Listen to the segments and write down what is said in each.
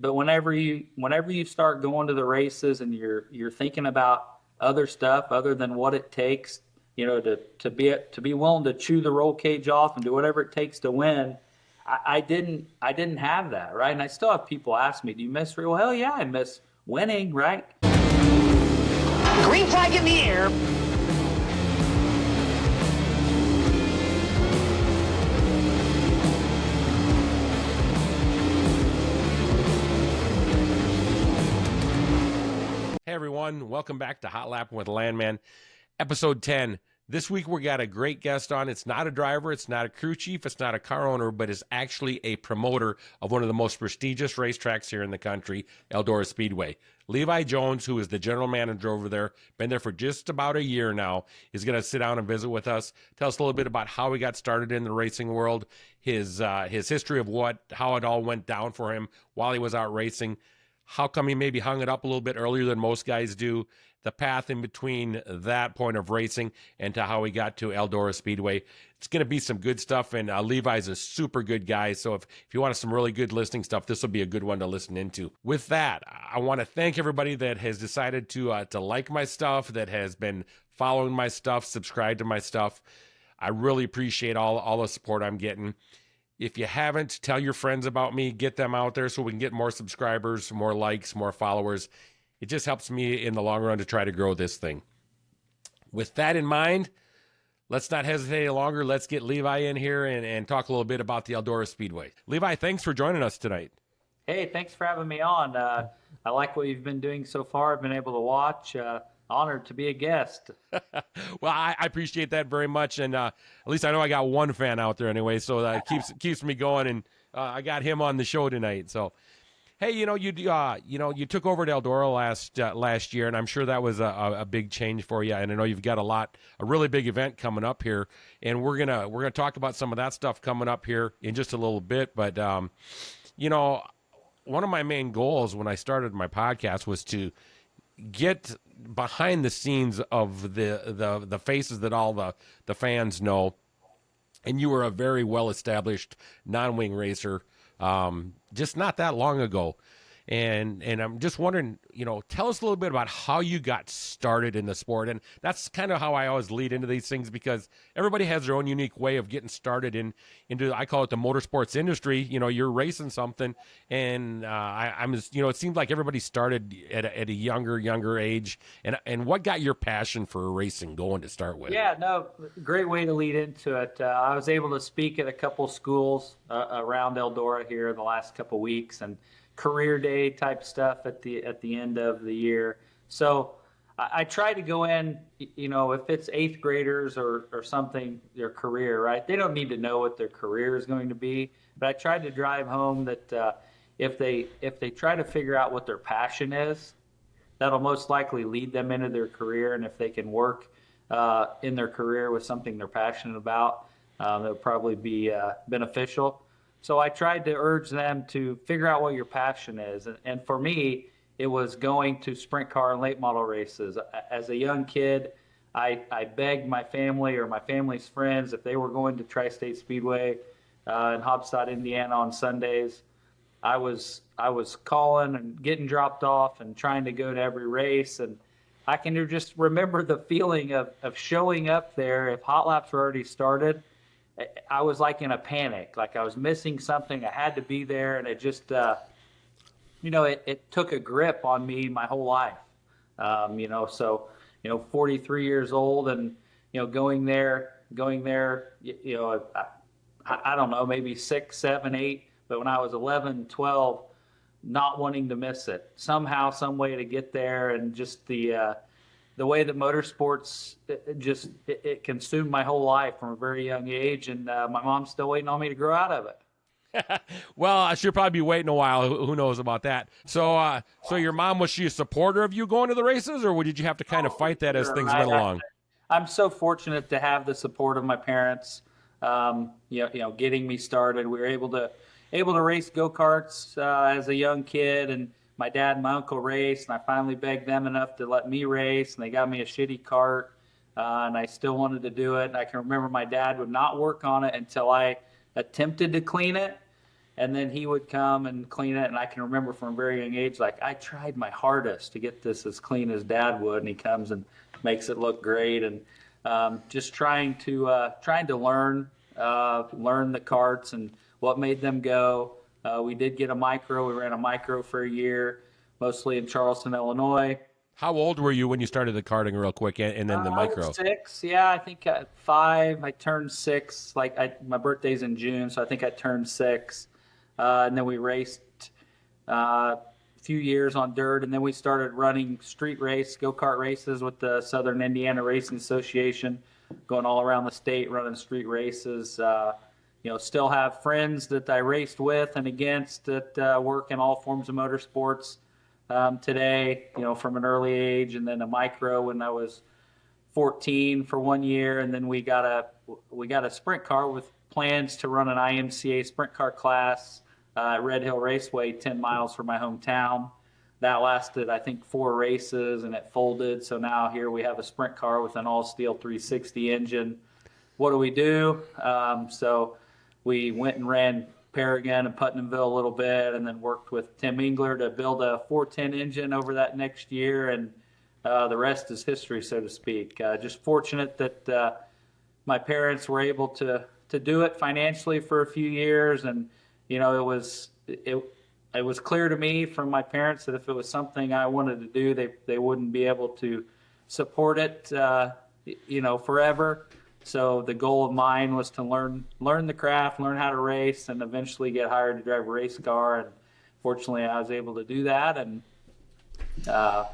but whenever you start going to the races and you're thinking about other stuff other than what it takes, to be willing to chew the roll cage off and do whatever it takes to win. I didn't have that, right? And I still have people ask me, "Do you miss?" Well, hell yeah, I miss winning, right? Green flag in the air. Hey everyone, welcome back to Hot Lappin with Lanman, episode 10. This week we got a great guest on. It's not a driver, it's not a crew chief, it's not a car owner, but it's actually a promoter of one of the most prestigious racetracks here in the country, Eldora Speedway. Levi Jones, who is the general manager over there, been there for just about a year now, is going to sit down and visit with us, tell us a little bit about how he got started in the racing world, his history of how it all went down for him while he was out racing, how come he maybe hung it up a little bit earlier than most guys do, the path in between that point of racing and to how he got to Eldora Speedway. It's going to be some good stuff, and Levi's a super good guy, so if you want some really good listening stuff, this will be a good one to listen into. With that, I want to thank everybody that has decided to like my stuff, that has been following my stuff, subscribed to my stuff. I really appreciate all the support I'm getting. If you haven't, tell your friends about me, get them out there so we can get more subscribers, more likes, more followers. It just helps me in the long run to try to grow this thing. With that in mind, let's not hesitate any longer. Let's get Levi in here and talk a little bit about the Eldora Speedway. Levi, thanks for joining us tonight. Hey, thanks for having me on. I like what you've been doing so far. I've been able to watch. Honored to be a guest. Well, I appreciate that very much, and at least I know I got one fan out there anyway, so that keeps me going. And I got him on the show tonight. So, hey, you took over to Eldora last year, and I'm sure that was a big change for you. And I know you've got a really big event coming up here, and we're gonna talk about some of that stuff coming up here in just a little bit. But one of my main goals when I started my podcast was to get behind the scenes of the faces that all the fans know. And you were a very well-established non-wing racer just not that long ago. And I'm just wondering, tell us a little bit about how you got started in the sport. And that's kind of how I always lead into these things, because everybody has their own unique way of getting started into, I call it the motorsports industry. You're racing something, and I'm just, it seems like everybody started at a younger age. And what got your passion for racing going to start with? Yeah, no, great way to lead into it. I was able to speak at a couple schools around Eldora here the last couple weeks, and career day type stuff at the end of the year. So I try to go in, if it's eighth graders or something, their career, right? They don't need to know what their career is going to be, but I tried to drive home that if they try to figure out what their passion is, that'll most likely lead them into their career. And if they can work in their career with something they're passionate about, it'll probably be beneficial. So I tried to urge them to figure out what your passion is. And for me, it was going to sprint car and late model races. As a young kid, I begged my family or my family's friends if they were going to Tri-State Speedway in Hobstadt, Indiana on Sundays. I was calling and getting dropped off and trying to go to every race. And I can just remember the feeling of showing up there. If hot laps were already started, I was like in a panic, like I was missing something. I had to be there, and it just, it took a grip on me my whole life. 43 years old, and going there, I don't know, maybe 6, 7, 8. But when I was 11, 12, not wanting to miss it somehow, some way to get there, and just the way that motorsports it consumed my whole life from a very young age, and my mom's still waiting on me to grow out of it. Well, I should probably be waiting a while. Who knows about that? So your mom, was she a supporter of you going to the races, or did you have to kind of fight that as things went along? I'm so fortunate to have the support of my parents. Getting me started. We were able to race go-karts as a young kid, and my dad and my uncle raced, and I finally begged them enough to let me race, and they got me a shitty cart, and I still wanted to do it. And I can remember my dad would not work on it until I attempted to clean it, and then he would come and clean it. And I can remember from a very young age, like I tried my hardest to get this as clean as Dad would, and he comes and makes it look great. And just trying to learn the karts and what made them go. We did get a micro. We ran a micro for a year, mostly in Charleston, Illinois. How old were you when you started the karting real quick and then the I micro? was 6, yeah. I think at 5, I turned 6. My birthday's in June, so I think I turned 6. And then we raced a few years on dirt, and then we started running street race, go-kart races with the Southern Indiana Racing Association, going all around the state running street races. Still have friends that I raced with and against that work in all forms of motorsports today, from an early age, and then a micro when I was 14 for 1 year, and then we got a sprint car with plans to run an IMCA sprint car class at Red Hill Raceway, 10 miles from my hometown. That lasted, I think, 4 races, and it folded. So now here we have a sprint car with an all-steel 360 engine. What do? So we went and ran Paragon and Putnamville a little bit, and then worked with Tim Engler to build a 410 engine over that next year, and the rest is history, so to speak. Just fortunate that my parents were able to do it financially for a few years, and it was clear to me from my parents that if it was something I wanted to do, they wouldn't be able to support it, forever. So the goal of mine was to learn the craft, learn how to race, and eventually get hired to drive a race car. And fortunately, I was able to do that. And I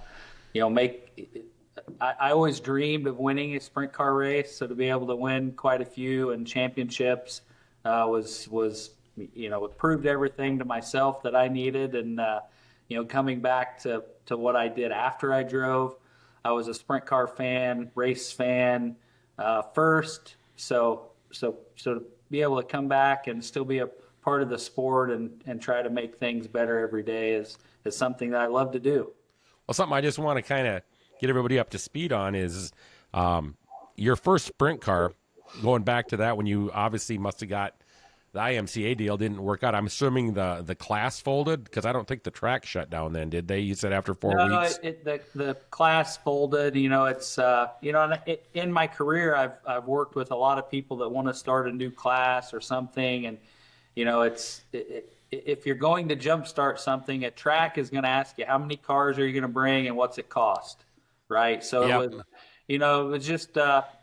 always dreamed of winning a sprint car race. So to be able to win quite a few and championships it proved everything to myself that I needed. And coming back to what I did after I drove, I was a sprint car fan, race fan. First, so to be able to come back and still be a part of the sport and try to make things better every day is something that I love to do. Well, something I just want to kind of get everybody up to speed on is your first sprint car, going back to that when you obviously must have got the IMCA deal didn't work out. I'm assuming the class folded because I don't think the track shut down then, did they? You said after 4 weeks? No, the class folded. It's in my career, I've worked with a lot of people that want to start a new class or something, and if you're going to jumpstart something, a track is going to ask you how many cars are you going to bring and what's it cost, right? So Yep. it was just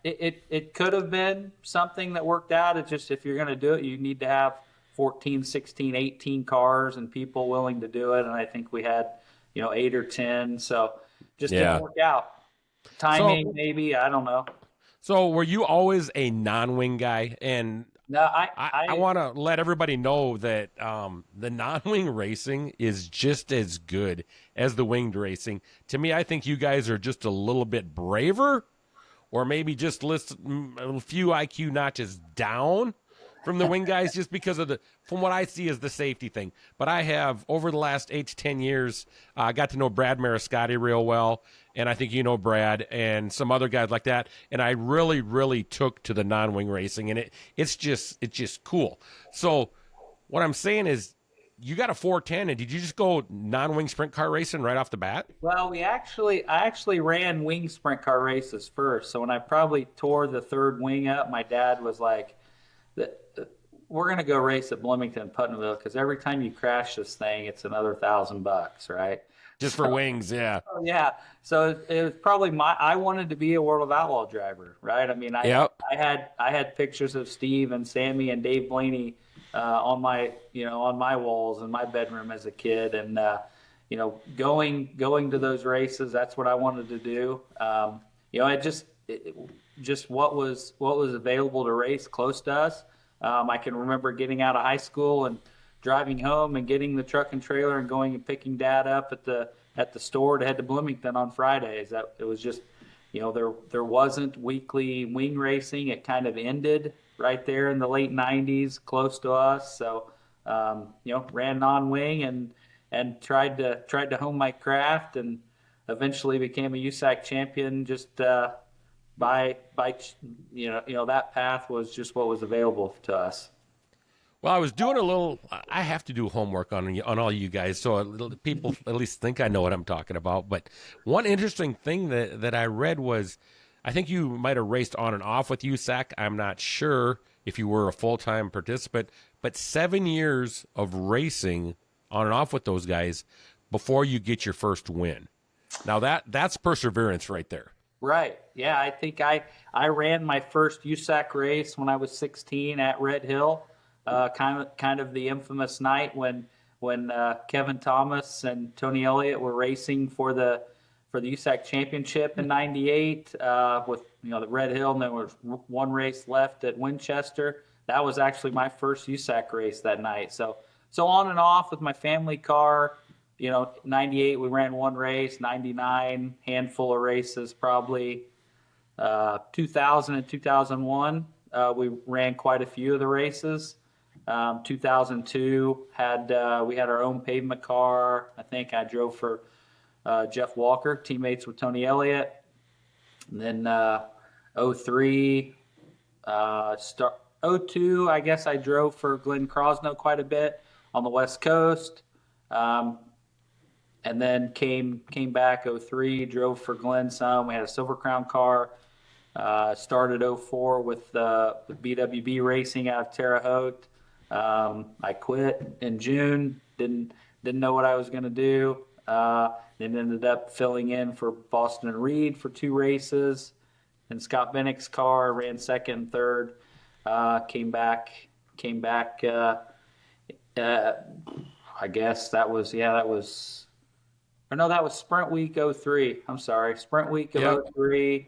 it could have been something that worked out. It's just if you're going to do it, you need to have 14, 16, 18 cars and people willing to do it. And I think we had 8 or 10. So just didn't work out. Timing, maybe, I don't know. So were you always a non-wing guy? And No, I want to let everybody know that the non-wing racing is just as good as the winged racing. To me, I think you guys are just a little bit braver, or maybe just a few IQ notches down from the wing guys, just because of from what I see is the safety thing. But I have, over the last 8 to 10 years, got to know Brad Mariscotti real well, and I think you know Brad and some other guys like that. And I really, really took to the non-wing racing, and it's just cool. So what I'm saying is, you got a 410, and did you just go non-wing sprint car racing right off the bat? Well, I actually ran wing sprint car races first. So when I probably tore the third wing up, my dad was like, "We're gonna go race at Bloomington, Putnamville, because every time you crash this thing, it's another $1,000, right?" Just for wings, yeah. Yeah. So it was probably I wanted to be a World of Outlaw driver, right? I mean, I had pictures of Steve and Sammy and Dave Blaney on my walls in my bedroom as a kid, and going to those races, that's what I wanted to do. Just what was available to race close to us. I can remember getting out of high school and driving home and getting the truck and trailer and going and picking Dad up at the store to head to Bloomington on Fridays. That it was just, there wasn't weekly wing racing. It kind of ended right there in the late 90s, close to us. So, ran non-wing and tried to hone my craft, and eventually became a USAC champion. Just by that path was just what was available to us. Well, I was doing a little. I have to do homework on all you guys, so people at least think I know what I'm talking about. But one interesting thing that I read was, I think you might have raced on and off with USAC. I'm not sure if you were a full-time participant, but 7 years of racing on and off with those guys before you get your first win. Now that's perseverance right there. Right. Yeah, I think I ran my first USAC race when I was 16 at Red Hill. Kind of the infamous night when Kevin Thomas and Tony Elliott were racing for the USAC championship in '98 with the Red Hill, and there was one race left at Winchester. That was actually my first USAC race that night. So on and off with my family car. '98 we ran one race. '99 handful of races probably. 2000 and 2001 we ran quite a few of the races. 2002 we had our own pavement car. I think I drove for Jeff Walker, teammates with Tony Elliott. And then 03, 02, I guess I drove for Glenn Crosno quite a bit on the West Coast. And then came back 03, drove for Glenn some. We had a Silver Crown car. Started 04 with BWB Racing out of Terre Haute. I quit in June. Didn't know what I was going to do. Then ended up filling in for Boston and Reed for 2 races. And Scott Bennick's car ran second and third. Came back. I guess that was Sprint Week 03. I'm sorry, Sprint Week of 03.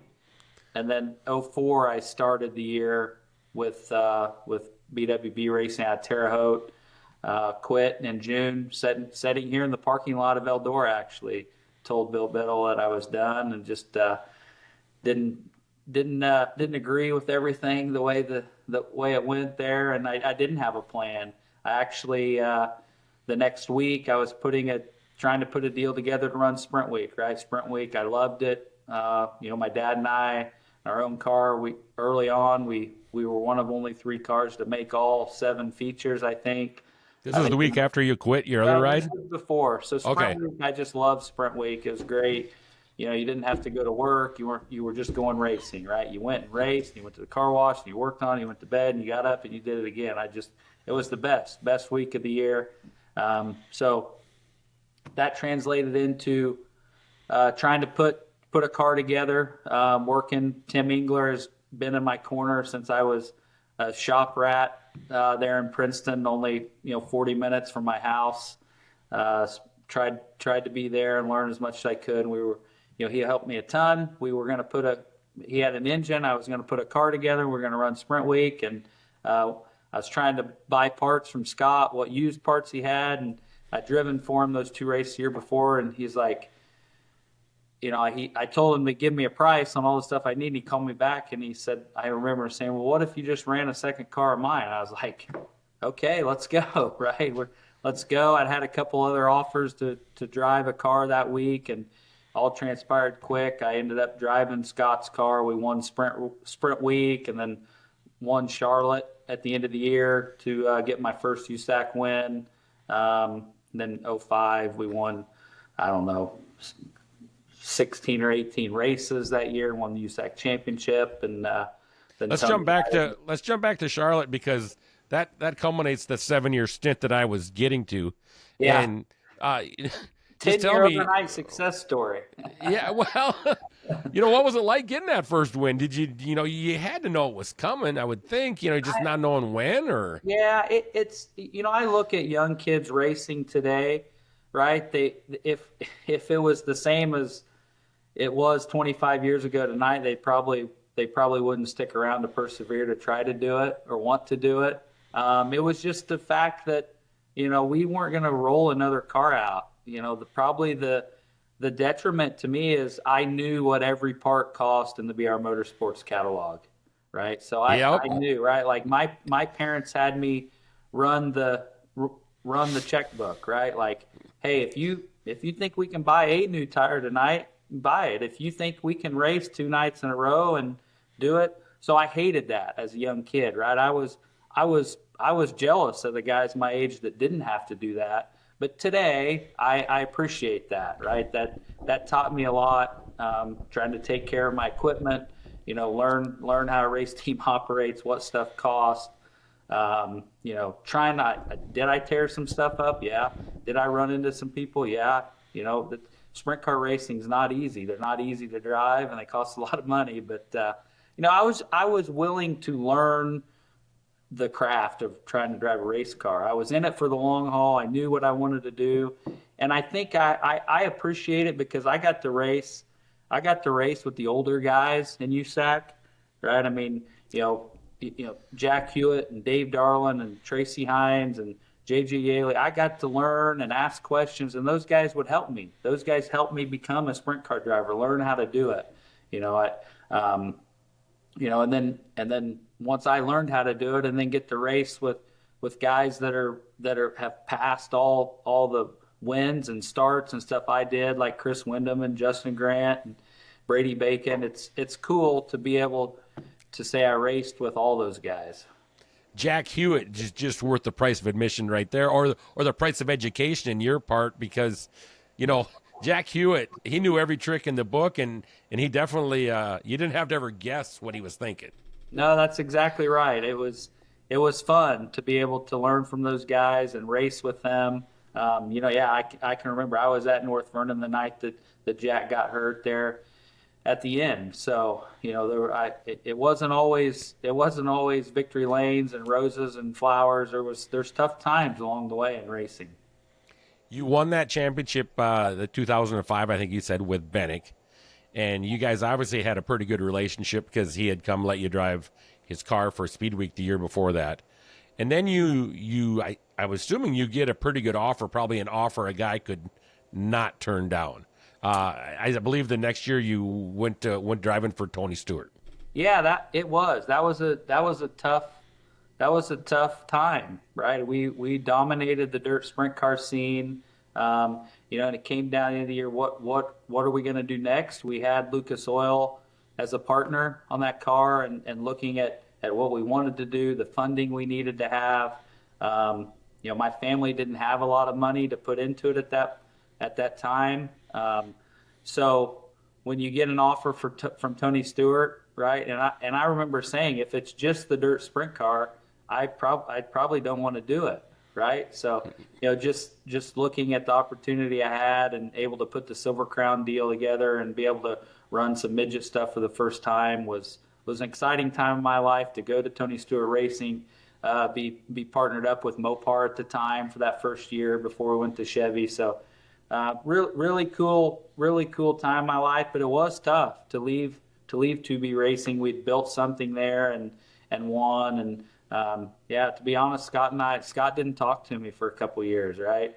And then 04, I started the year with BWB Racing out of Terre Haute. Quit in June, sitting here in the parking lot of Eldora, actually. Told Bill Biddle that I was done, and just didn't agree with everything the way it went there, and I didn't have a plan. I actually the next week I was trying to put a deal together to run Sprint Week. Right, Sprint Week, I loved it. My dad and I, our own car. Early on we were one of only 3 cars to make all 7 features, I think. This was the week after you quit your other ride? This was before. So Sprint Week, I just loved Sprint Week. It was great. You didn't have to go to work. You were just going racing, right? You went and raced, you went to the car wash, and you worked on it, you went to bed, and you got up and you did it again. It was the best week of the year. So that translated into trying to put a car together, working. Tim Engler has been in my corner since I was a shop rat there in Princeton, only 40 minutes from my house. Tried to be there and learn as much as I could. We were, he helped me a ton. We were going to he had an engine. I was going to put a car together. We're going to run Sprint Week, and I was trying to buy parts from Scott, what used parts he had, and I'd driven for him those 2 races the year before, and he's like, I told him to give me a price on all the stuff I need. And he called me back and he said, I remember saying, well, what if you just ran a second car of mine? And I was like, okay, let's go. Right. Let's go. I'd had a couple other offers to drive a car that week, and all transpired quick. I ended up driving Scott's car. We won Sprint Week, and then won Charlotte at the end of the year to get my first USAC win. Then 05, we won, I don't know, 16 or 18 races that year, won the USAC championship. And then let's jump back to Charlotte, because that culminates the 7-year stint that I was getting to. Yeah. And just tell me, overnight success story. Yeah, well, what was it like getting that first win? Did you had to know it was coming, I would think, just not knowing when, or? Yeah, it's I look at young kids racing today, right? If it was the same as it was 25 years ago tonight, they probably wouldn't stick around to persevere to try to do it or want to do it. It was just the fact that, we weren't going to roll another car out. The detriment to me is I knew what every part cost in the BR Motorsports catalog, right? So I knew, right? Like my parents had me run the checkbook, right? Like, hey, if you think we can buy a new tire tonight, buy it. If you think we can race 2 nights in a row and do it. So I hated that as a young kid, right? I was was jealous of the guys my age that didn't have to do that. But today, I appreciate that, right? That taught me a lot, trying to take care of my equipment, learn how a race team operates, what stuff costs. Did I tear some stuff up? Yeah. Did I run into some people? Yeah. The sprint car racing is not easy. They're not easy to drive, and they cost a lot of money. But I was willing to learn the craft of trying to drive a race car. I was in it for the long haul. I knew what I wanted to do, and I think I appreciate it because I got to race. I got to race with the older guys in USAC, right? I mean, Jack Hewitt and Dave Darlin and Tracy Hines and JJ Yaley. I got to learn and ask questions, and those guys would help me. Those guys helped me become a sprint car driver, learn how to do it. And then once I learned how to do it, and then get to race with guys that have passed all the wins and starts and stuff I did, like Chris Wyndham and Justin Grant and Brady Bacon. It's cool to be able to say I raced with all those guys. Jack Hewitt is just worth the price of admission right there, or the price of education in your part, because Jack Hewitt, he knew every trick in the book, and he definitely you didn't have to ever guess what he was thinking. No, that's exactly right. It was fun to be able to learn from those guys and race with them. I can remember I was at North Vernon the night that Jack got hurt there at the end. So it wasn't always victory lanes and roses and flowers. There's tough times along the way in racing. You won that championship, the 2005, I think you said, with Bennick. And you guys obviously had a pretty good relationship because he had come let you drive his car for Speed Week the year before that. And then I was assuming you get a pretty good offer, probably an offer a guy could not turn down. I believe the next year you went driving for Tony Stewart. Yeah, that was a tough time, right? We dominated the dirt sprint car scene. And it came down into the year. What are we going to do next? We had Lucas Oil as a partner on that car, and looking at what we wanted to do, the funding we needed to have. My family didn't have a lot of money to put into it at that time. So when you get an offer from Tony Stewart, right? And I remember saying, if it's just the dirt sprint car, I probably don't want to do it. Right. So, just looking at the opportunity I had and able to put the Silver Crown deal together and be able to run some midget stuff for the first time was an exciting time in my life to go to Tony Stewart Racing, be partnered up with Mopar at the time for that first year before we went to Chevy. So, really cool time in my life, but it was tough to leave 2B Racing. We'd built something there and won, and to be honest, Scott didn't talk to me for a couple years, right?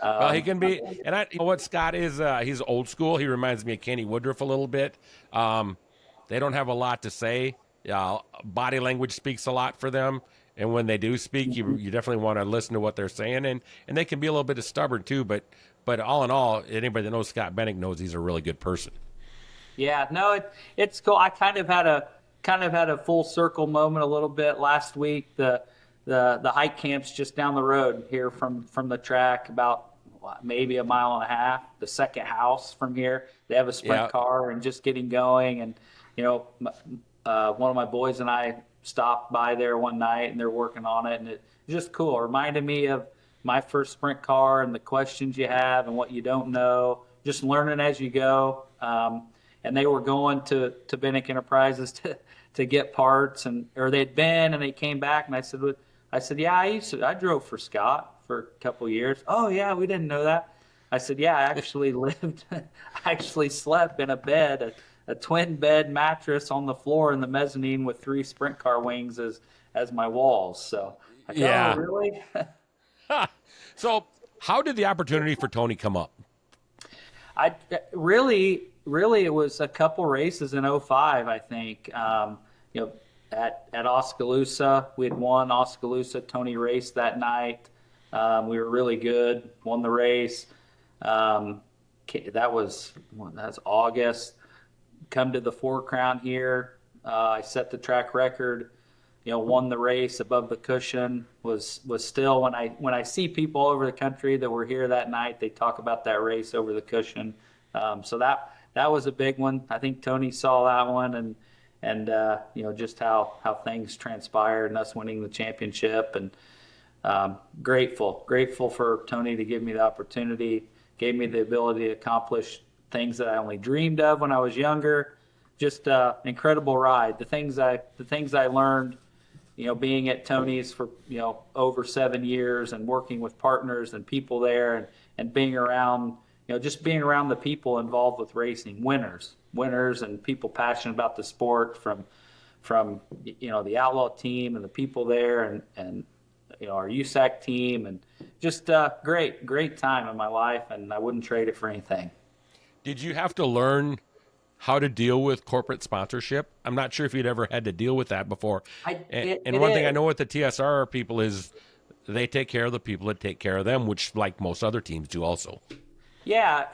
Well, he can be, and you know what Scott is? He's old school. He reminds me of Kenny Woodruff a little bit. They don't have a lot to say. Body language speaks a lot for them, and when they do speak, you definitely want to listen to what they're saying, and they can be a little bit stubborn too. But all in all, anybody that knows Scott Bennick knows he's a really good person. Yeah, no, it's cool. I kind of had a full circle moment a little bit last week. The hike camp's just down the road here from the track, about maybe a mile and a half. The second house from here, they have a sprint car and just getting going. And one of my boys and I stopped by there one night, and they're working on it, and it's just cool. It reminded me of my first sprint car and the questions you have and what you don't know, just learning as you go. And they were going to Bennick Enterprises to get parts, or they'd been and they came back, and I said, yeah, I drove for Scott for a couple of years. Oh yeah, we didn't know that. I said, yeah, I actually slept in a bed, a twin bed mattress on the floor in the mezzanine with 3 sprint car wings as my walls. So I go, yeah, oh, really? So how did the opportunity for Tony come up? I really it was a couple races in 05, I think. At Oskaloosa, we had won Oskaloosa. Tony raced that night. We were really good, won the race. That's August. Come to the 4 Crown here. I set the track record. won the race above the cushion was still, when I see people all over the country that were here that night, they talk about that race over the cushion. So that was a big one. I think Tony saw that one, and just how things transpired and us winning the championship, and grateful for Tony to give me the opportunity, gave me the ability to accomplish things that I only dreamed of when I was younger. Just incredible ride. The things I learned, being at Tony's for over 7 years and working with partners and people there, and being around, just being around the people involved with racing, winners and people passionate about the sport, from the Outlaw team and the people there, and our USAC team, and just great time in my life, and I wouldn't trade it for anything. Did you have to learn how to deal with corporate sponsorship? I'm not sure if you'd ever had to deal with that before. One thing I know with the TSR people is they take care of the people that take care of them, which like most other teams do also. Yeah,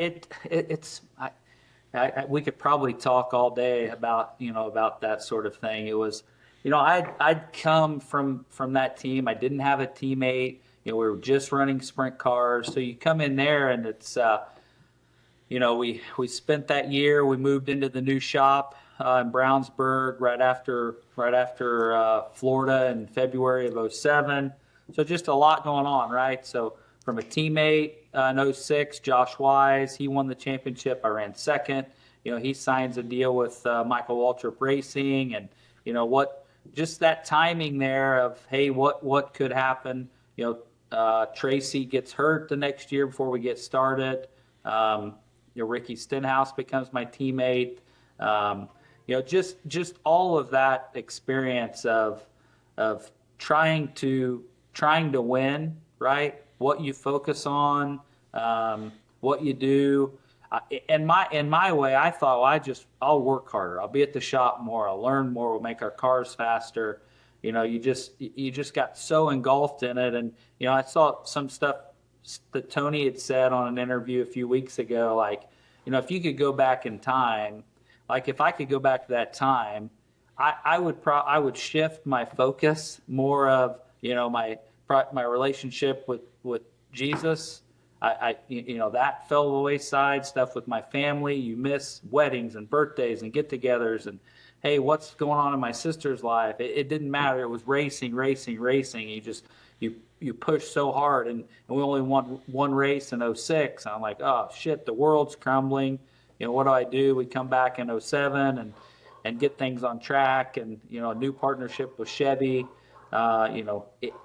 we could probably talk all day about that sort of thing. It was, I'd come from that team. I didn't have a teammate. We were just running sprint cars. So you come in there, and it's we spent that year. We moved into the new shop in Brownsburg right after Florida in February of 07. So just a lot going on, right? So from a teammate in 06, Josh Wise, he won the championship. I ran second. He signs a deal with Michael Waltrip Racing, and just that timing there of, hey, what could happen? Tracy gets hurt the next year before we get started. Ricky Stenhouse becomes my teammate. Just all of that experience of trying to win, right? What you focus on, what you do. In my way, I thought, well, I'll work harder. I'll be at the shop more. I'll learn more. We'll make our cars faster. You just got so engulfed in it. And I saw some stuff that Tony had said on an interview a few weeks ago, like, if you could go back in time, like if I could go back to that time, I would shift my focus more of, my relationship with Jesus. That fell to the wayside. Stuff with my family. You miss weddings and birthdays and get-togethers, and hey, what's going on in my sister's life? It didn't matter. It was racing. You push so hard, and we only won one race in 06. I'm like, oh shit, the world's crumbling. What do? We come back in 07 and get things on track, and a new partnership with Chevy.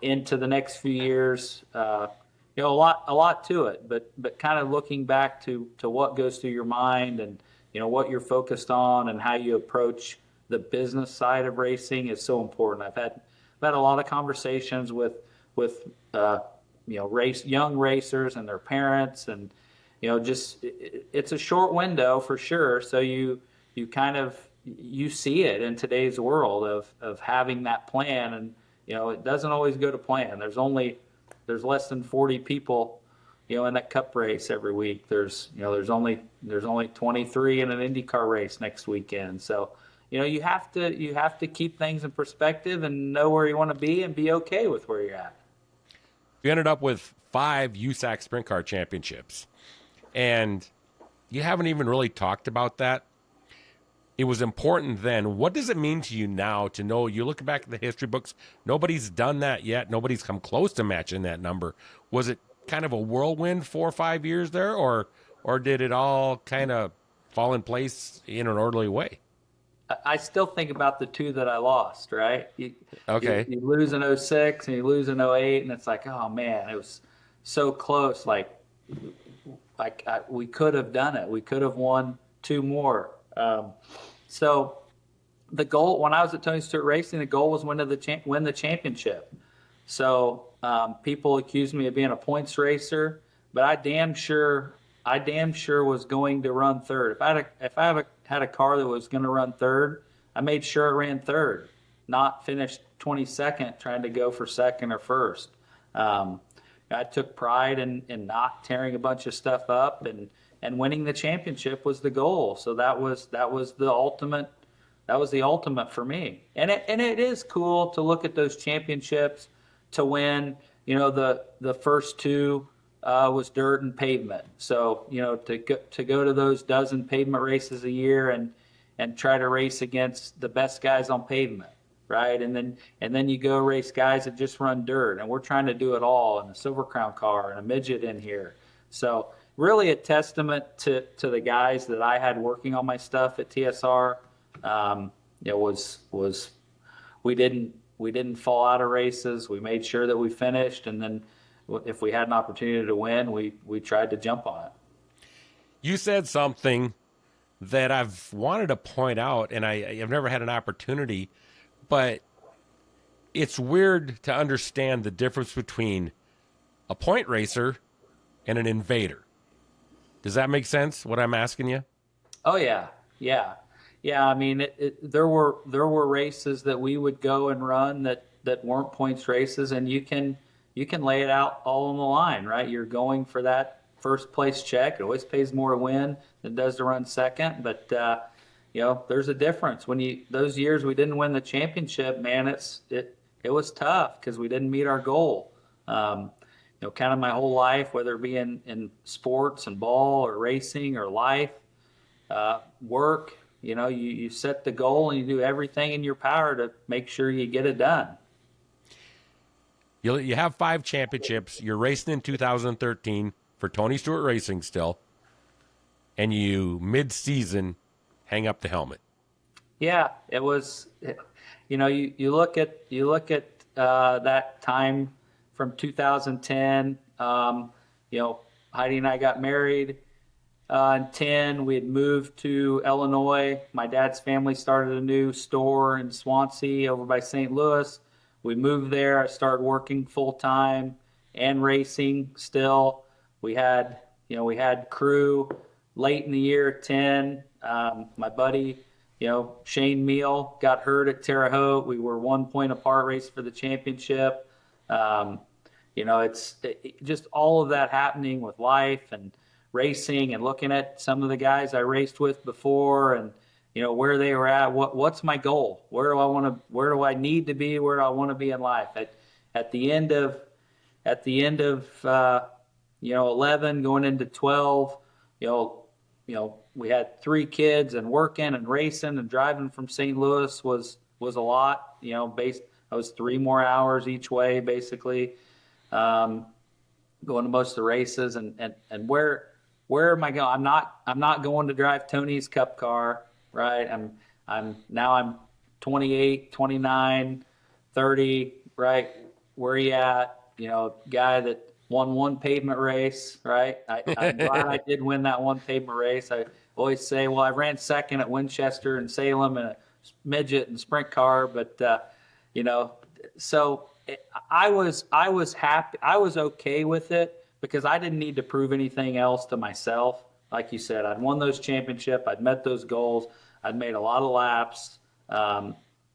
Into the next few years. A lot to it, but kind of looking back to what goes through your mind, and what you're focused on, and how you approach the business side of racing is so important. I've had a lot of conversations with young racers and their parents, and it's a short window for sure. So you see it in today's world of having that plan, and it doesn't always go to plan. There's less than 40 people, in that cup race every week. There's only 23 in an IndyCar race next weekend. So, you have to keep things in perspective and know where you want to be and be okay with where you're at. You ended up with 5 USAC Sprint Car Championships, and you haven't even really talked about that. It was important then. What does it mean to you now to know, you look back at the history books, nobody's done that yet. Nobody's come close to matching that number. Was it kind of a whirlwind 4 or 5 years there, or did it all kind of fall in place in an orderly way? I still think about the 2 that I lost, right? Okay. You lose in 06 and you lose in 08, and it's like, oh man, it was so close. We could have done it. We could have won 2 more. So the goal when I was at Tony Stewart Racing, the goal was win the championship. So people accused me of being a points racer, but I damn sure was going to run third. If I had a car that was going to run third, I made sure I ran third, not finish 22nd trying to go for second or first. I took pride in not tearing a bunch of stuff up, and winning the championship was the goal. So that was the ultimate the ultimate for me. And it is cool to look at those championships, to win. You know, the first two was dirt and pavement. So, you know, to go to those dozen pavement races a year and try to race against the best guys on pavement, right? And then you go race guys that just run dirt, and we're trying to do it all in a Silver Crown car and a midget in here. So really a testament to the guys that I had working on my stuff at TSR. It was we didn't fall out of races. We made sure that we finished, and then if we had an opportunity to win, we tried to jump on it. You said something that I've wanted to point out, and I've never had an opportunity, but it's weird to understand the difference between a point racer and an invader. Does that make sense, what I'm asking you? Oh yeah, yeah, yeah. I mean, there were races that we would go and run that weren't points races, and you can lay it out all on the line, right? You're going for that first place check. It always pays more to win than it does to run second, but you know, there's a difference. When those years we didn't win the championship, man, it was tough because we didn't meet our goal. You know, kind of my whole life, whether it be in sports and ball or racing or life, work, you know, you set the goal and you do everything in your power to make sure you get it done. You have 5 championships. You're racing in 2013 for Tony Stewart Racing still, and you mid-season hang up the helmet. Yeah, it was. You know, you look at that time from 2010. You know, Heidi and I got married in 10. We had moved to Illinois. My dad's family started a new store in Swansea over by St. Louis. We moved there. I started working full time and racing still. We had crew late in the year 10. My buddy, you know, Shane Meal got hurt at Terre Haute. We were 1 point apart, race for the championship. You know, it's just all of that happening with life and racing and looking at some of the guys I raced with before and, you know, where they were at. What's my goal? Where do I need to be? Where do I want to be in life? At the end of you know, 11 going into 12, you know, we had 3 kids, and working and racing and driving from St. Louis was a lot. You know, I was 3 more hours each way basically, going to most of the races. And where am I going? I'm not going to drive Tony's Cup car, right? I'm 28, 29, 30, right? Where are you at? You know, guy that won 1 pavement race, right? I'm glad I did win that 1 pavement race. I always say, well, I ran second at Winchester and Salem in a midget and sprint car, but you know, so I was happy. I was okay with it because I didn't need to prove anything else to myself. Like you said, I'd won those championships. I'd met those goals. I'd made a lot of laps.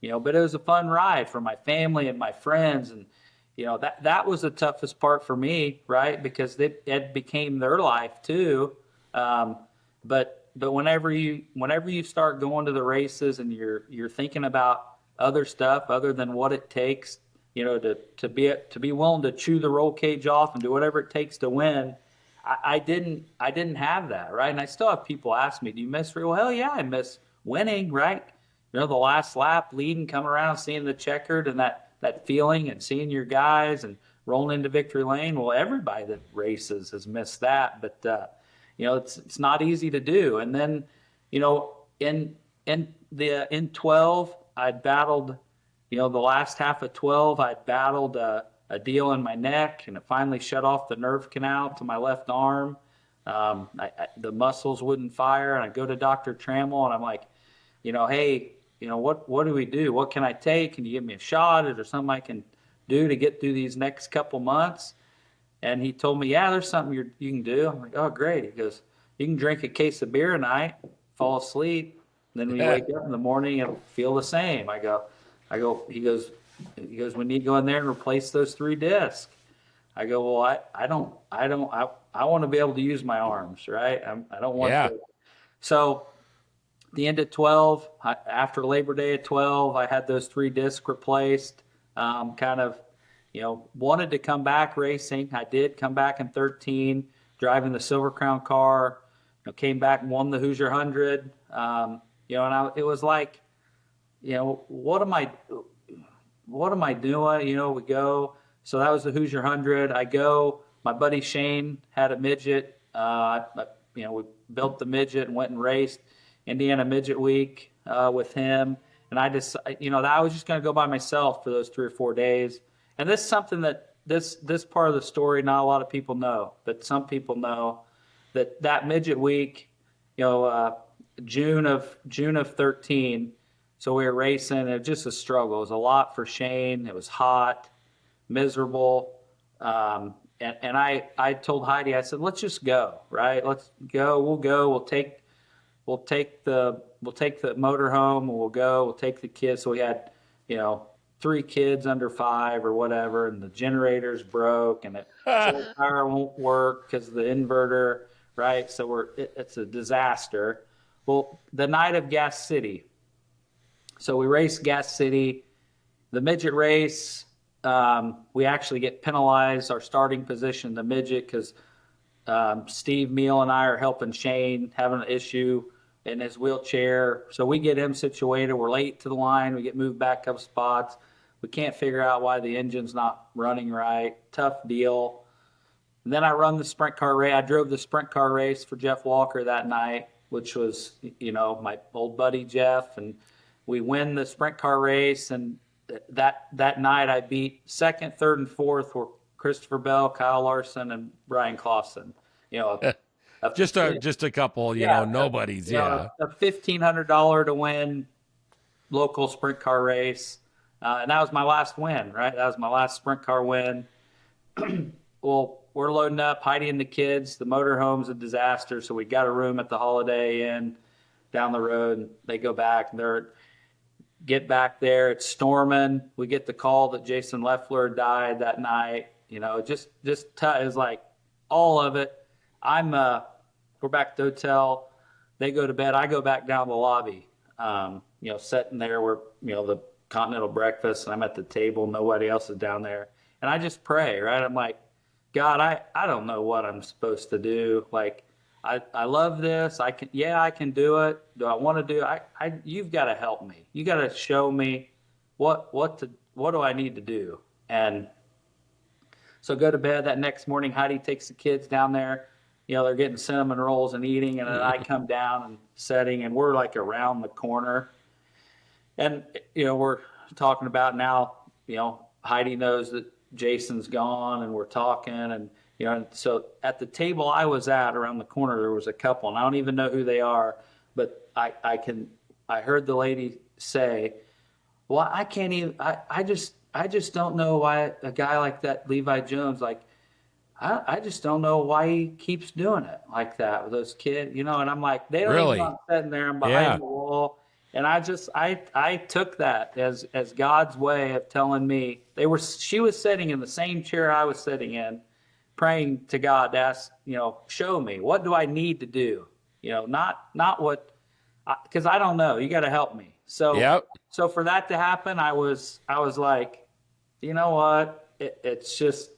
You know, but it was a fun ride for my family and my friends, and you know, that was the toughest part for me, right? Because it became their life too. But whenever you start going to the races and you're thinking about other stuff other than what it takes, you know, to be willing to chew the roll cage off and do whatever it takes to win. I didn't have that, right? And I still have people ask me, do you miss? Well, hell yeah, I miss winning, right? You know, the last lap, leading, coming around, seeing the checkered and that feeling and seeing your guys and rolling into victory lane. Well, everybody that races has missed that, but you know, it's not easy to do. And then, you know, in 12, I'd battled, you know, the last half of 12, I'd battled a deal in my neck, and it finally shut off the nerve canal to my left arm. The muscles wouldn't fire, and I go to Dr. Trammell, and I'm like, you know, hey, you know, what do we do? What can I take? Can you give me a shot? Is there something I can do to get through these next couple months? And he told me, yeah, there's something you can do. I'm like, oh, great. He goes, you can drink a case of beer a night, fall asleep. Then when you wake up in the morning, it'll feel the same. I go, he goes, we need to go in there and replace those 3 discs. I go, well, I want to be able to use my arms, right? I don't want to. So the end of 12, after Labor Day at 12, I had those 3 discs replaced. Kind of, wanted to come back racing. I did come back in 13, driving the Silver Crown car. Came back and won the Hoosier 100. It was like, what am I doing? We go. So that was the Hoosier 100. I go. My buddy Shane had a midget. We built the midget and went and raced Indiana Midget Week with him. And I just, I was just going to go by myself for those 3 or 4 days. And this is something that this part of the story, not a lot of people know, but some people know that Midget Week, June of 13. So we were racing. It was just a struggle. It was a lot for Shane. It was hot, miserable. And I told Heidi, I said, let's just go, right? Let's go. We'll go. We'll take the motorhome and we'll go. We'll take the kids. So we had, 3 kids under 5 or whatever, and the generator's broke and the power won't work because of the inverter, right? So it's a disaster. Well, the night of Gas City. So we raced Gas City. The midget race, we actually get penalized our starting position, the midget, because Steve Meal and I are helping Shane having an issue in his wheelchair. So we get him situated. We're late to the line. We get moved back up spots. We can't figure out why the engine's not running right. Tough deal. And then I run the sprint car race. I drove the sprint car race for Jeff Walker that night, which was, my old buddy Jeff. And we win the sprint car race. And that night I beat 2nd, 3rd, and 4th were Christopher Bell, Kyle Larson, and Brian Clausen. Just a couple, nobodies. A $1,500 to win local sprint car race. And that was my last win, right? That was my last sprint car win. Well, we're loading up, Heidi and the kids. The motorhome's a disaster, so we got a room at the Holiday Inn down the road. And they go back, and get back there. It's storming. We get the call that Jason Leffler died that night. It was like all of it. We're back at the hotel. They go to bed. I go back down the lobby, sitting there where, the continental breakfast, and I'm at the table. Nobody else is down there. And I just pray, right? I'm like, God, I don't know what I'm supposed to do. Like, I love this. I can do it. Do I want to do it? You've got to help me. You got to show me what do I need to do? And so go to bed. That next morning, Heidi takes the kids down there. They're getting cinnamon rolls and eating, and then I come down and setting, and we're like around the corner. And, we're talking about now, Heidi knows that Jason's gone, and we're talking, and, so at the table I was at around the corner, there was a couple, and I don't even know who they are, but I heard the lady say, well, I can't even, I just don't know why a guy like that, Levi Jones, like, I just don't know why he keeps doing it like that with those kids, and I'm like, they don't Really? even know I'm sitting there, I'm behind the wall. And I took that as God's way of telling me she was sitting in the same chair I was sitting in, praying to God to ask, show me, what do I need to do? Not what, because I don't know, you got to help me. So, So for that to happen, I was like, you know what? It's just,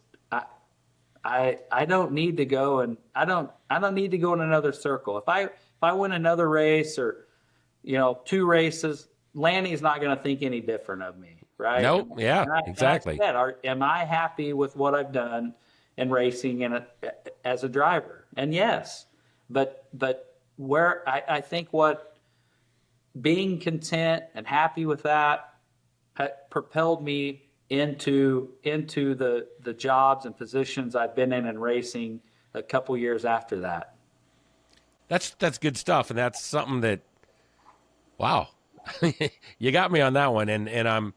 I don't need to go, and I don't need to go in another circle. If I win another race or, 2 races, Lanny's not going to think any different of me, right? Nope. Yeah, exactly. Am I happy with what I've done in racing and as a driver? And yes, but where I think what being content and happy with that propelled me into the jobs and positions I've been in racing a couple years after that. That's good stuff, and that's something that, wow, you got me on that one, and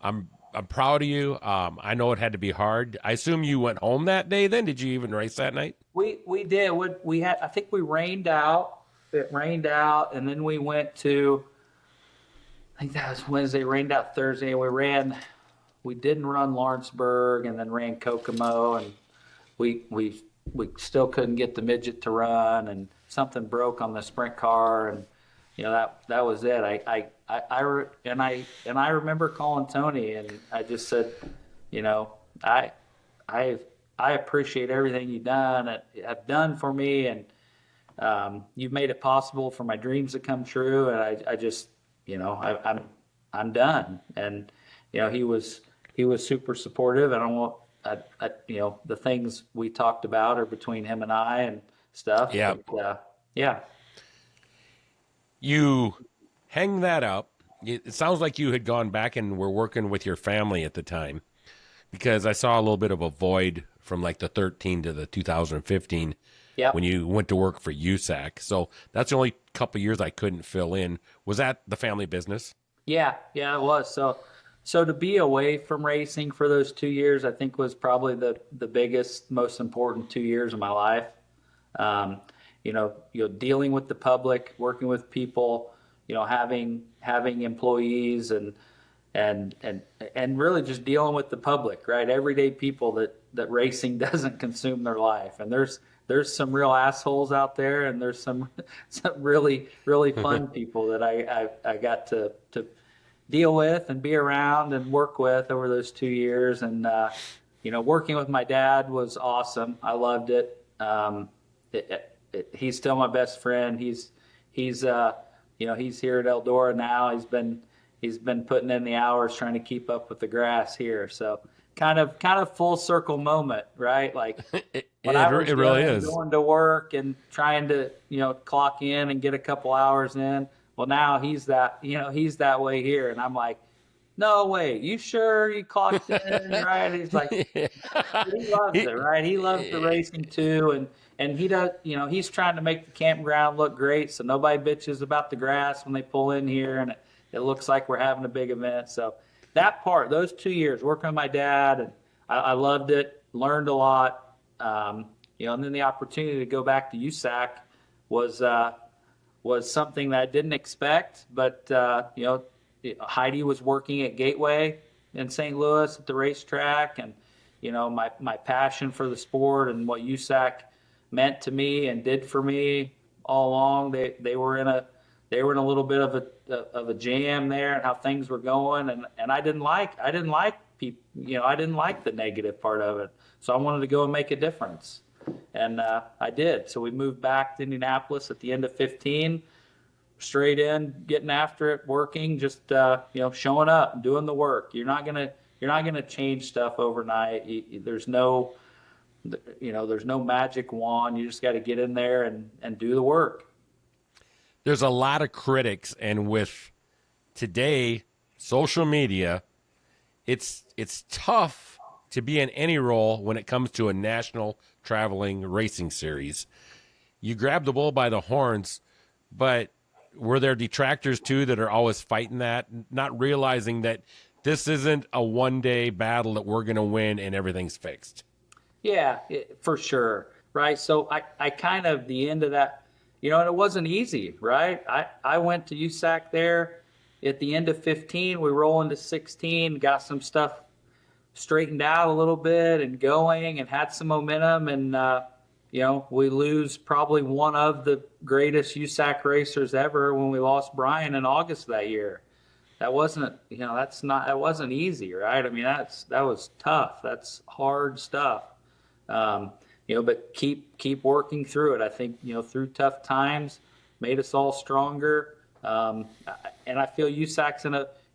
I'm proud of you. I know it had to be hard. I assume you went home that day. Then did you even race that night? We did. We had, I think we rained out. It rained out, and then we went to, I think that was Wednesday. Rained out Thursday. We didn't run Lawrenceburg, and then ran Kokomo, and we still couldn't get the midget to run, and something broke on the sprint car, and that was it. I remember calling Tony, and I just said, you know, I I I appreciate everything you've done have done for me, and you've made it possible for my dreams to come true. And I just, I'm done. And he was super supportive. I don't want the things we talked about are between him and I and stuff. Yeah. But, yeah. You hang that up. It sounds like you had gone back and were working with your family at the time, because I saw a little bit of a void from like the 13 to the 2015 Yep. when you went to work for USAC. So that's the only couple of years I couldn't fill in. Was that the family business? Yeah, it was. So to be away from racing for those 2 years, I think was probably the biggest, most important 2 years of my life. Dealing with the public, working with people, having employees and really just dealing with the public, right? Everyday people that racing doesn't consume their life. And there's some real assholes out there, and there's some really, really fun people that I got to deal with and be around and work with over those 2 years. And, working with my dad was awesome. I loved it. He's still my best friend. He's here at Eldora now. He's been putting in the hours trying to keep up with the grass here. So kind of full circle moment, right? Like when I was really is going to work and trying to, clock in and get a couple hours in. Well, now he's that way here. And I'm like, no, wait, you sure you clocked in, right? He's like, he loves it, right? He loves the racing too. And he does, he's trying to make the campground look great so nobody bitches about the grass when they pull in here and it looks like we're having a big event. So that part, those 2 years working with my dad, and I loved it, learned a lot. And then the opportunity to go back to USAC was something that I didn't expect, but Heidi was working at Gateway in St. Louis at the racetrack, and my passion for the sport and what USAC meant to me and did for me all along. They were in a little bit of a jam there and how things were going, and I didn't like people, I didn't like the negative part of it, so I wanted to go and make a difference. And I did. So we moved back to Indianapolis at the end of 15, straight in, getting after it, working, just showing up, doing the work. You're not gonna change stuff overnight. There's no magic wand. You just got to get in there and do the work. There's a lot of critics, and with today social media, it's tough to be in any role when it comes to a national traveling racing series. You grab the bull by the horns, but were there detractors too that are always fighting that, not realizing that this isn't a one-day battle that we're going to win and everything's fixed? Yeah, for sure. Right. So I kind of, the end of that, and it wasn't easy, right? I went to USAC there at the end of 15. We roll into 16, got some stuff straightened out a little bit and going and had some momentum. And, we lose probably one of the greatest USAC racers ever when we lost Brian in August that year. That wasn't, that wasn't easy, right? I mean, that was tough. That's hard stuff. But keep working through it. I think, through tough times made us all stronger. And I feel USAC's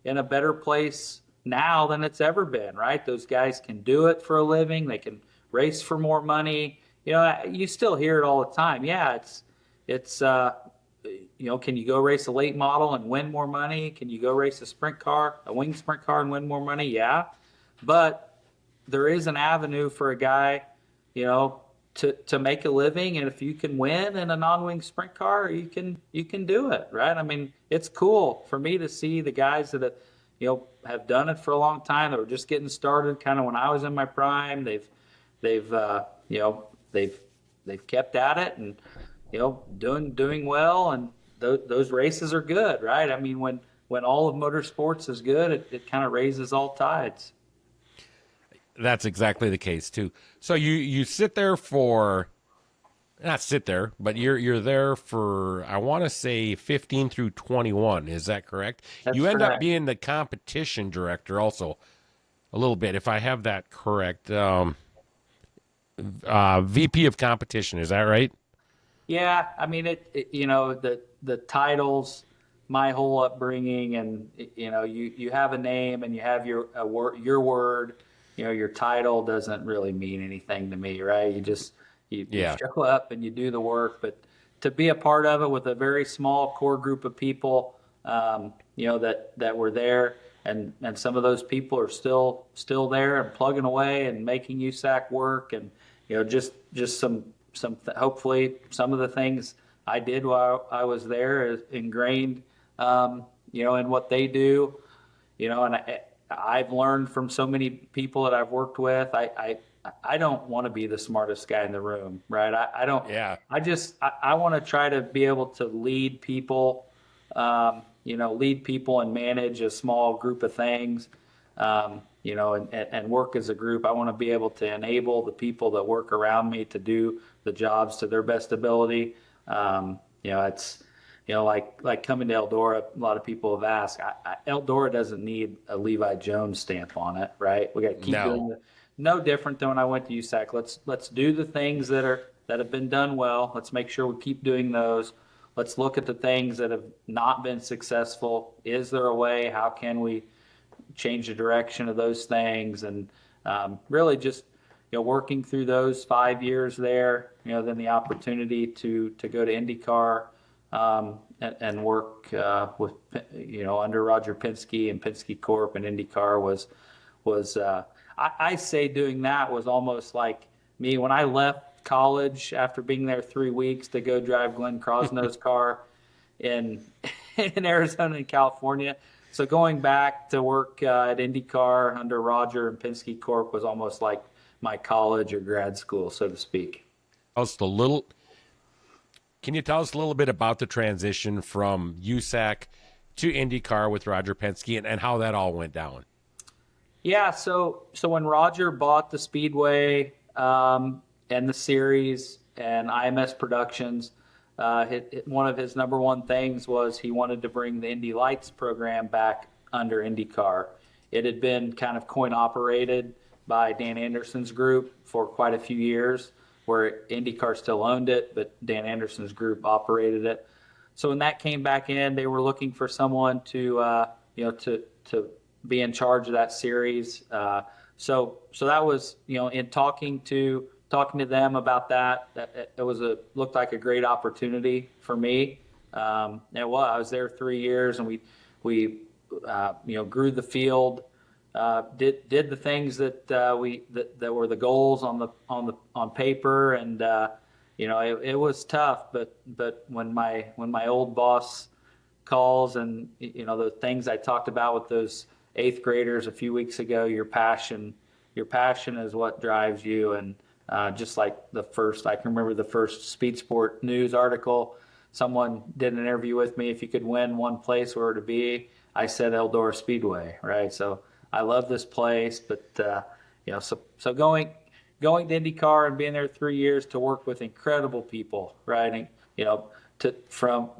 in a better place now than it's ever been, right? Those guys can do it for a living. They can race for more money. You still hear it all the time. Yeah, it's can you go race a late model and win more money? Can you go race a wing sprint car and win more money? Yeah. But there is an avenue for a guy, to make a living. And if you can win in a non-wing sprint car, you can do it, right? I mean, it's cool for me to see the guys that have done it for a long time, that were just getting started kind of when I was in my prime. They've kept at it and, doing well. And those races are good, right? I mean, when all of motorsports is good, it kind of raises all tides. That's exactly the case too. So you sit there for not sit there, but you're there for, I want to say 15 through 21. Is that correct? That's You end up correct. being the competition director also a little bit, if I have that correct. VP of competition, is that right? Yeah, I mean you know, the titles, my whole upbringing, and you know, you have a name and you have your word. You know, your title doesn't really mean anything to me, right? You Yeah. show up and you do the work, but to be a part of it with a very small core group of people, you know, that were there, and some of those people are still there and plugging away and making USAC work, and you know, just hopefully some of the things I did while I was there is ingrained, you know, in what they do, you know, and I've learned from so many people that I've worked with. I don't want to be the smartest guy in the room, right? I don't. Yeah. I want to try to be able to lead people, you know, lead people and manage a small group of things, you know, and work as a group. I want to be able to enable the people that work around me to do the jobs to their best ability. You know, it's, you know, like coming to Eldora, a lot of people have asked. Eldora doesn't need a Levi Jones stamp on it, right? We got to keep No. doing no different than when I went to USAC. Let's do the things that have been done well. Let's make sure we keep doing those. Let's look at the things that have not been successful. Is there a way? How can we change the direction of those things? And really just, you know, working through those 5 years there, you know, then the opportunity to go to IndyCar, and work with, you know, under Roger Penske and Penske Corp and IndyCar was I say doing that was almost like me when I left college after being there 3 weeks to go drive Glenn Crosnow's car in in Arizona and California. So going back to work at IndyCar under Roger and Penske Corp was almost like my college or grad school, so to speak. Can you tell us a little bit about the transition from USAC to IndyCar with Roger Penske and how that all went down? Yeah, so when Roger bought the Speedway, and the series and IMS Productions, one of his number one things was he wanted to bring the Indy Lights program back under IndyCar. It had been kind of coin operated by Dan Anderson's group for quite a few years, where IndyCar still owned it, but Dan Anderson's group operated it. So when that came back in, they were looking for someone to you know, to be in charge of that series. So that was, you know, in talking to them about that, it looked like a great opportunity for me. And I was there 3 years, and we you know, grew the field, did the things that were the goals on paper, and you know, it was tough, but when my old boss calls, and you know, the things I talked about with those eighth graders a few weeks ago, your passion is what drives you. And just like I can remember the first Speed Sport News article, someone did an interview with me. If you could win one place where to be, I said Eldora Speedway, right? So I love this place, but you know, so going to IndyCar and being there 3 years to work with incredible people, right? And, you know, from